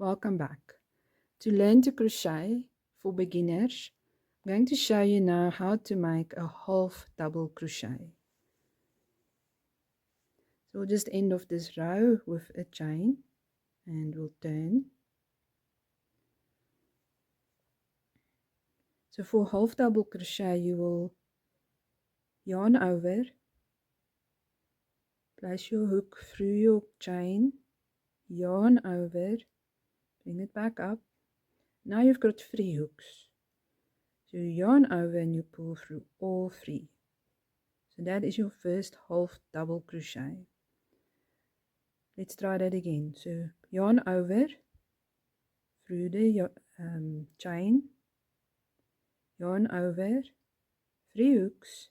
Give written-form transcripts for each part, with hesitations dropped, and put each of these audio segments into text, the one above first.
Welcome back. To learn to crochet for beginners, I'm going to show you now how to make a half double crochet. So we'll just end off this row with a chain and we'll turn. So for half double crochet you will yarn over, place your hook through your chain, yarn over, bring it back up. Now you've got 3 hooks. So you yarn over and you pull through all 3. So that is your first half double crochet. Let's try that again. So yarn over through the chain, yarn over, 3 hooks,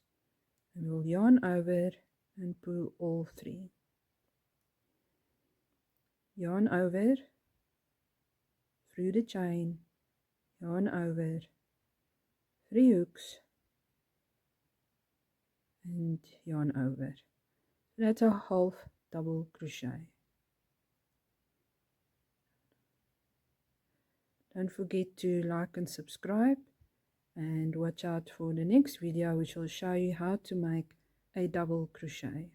and we'll yarn over and pull all 3. Yarn over through the chain, yarn over, 3 hooks, and yarn over. So that's a half double crochet. Don't forget to like and subscribe, and watch out for the next video which will show you how to make a double crochet.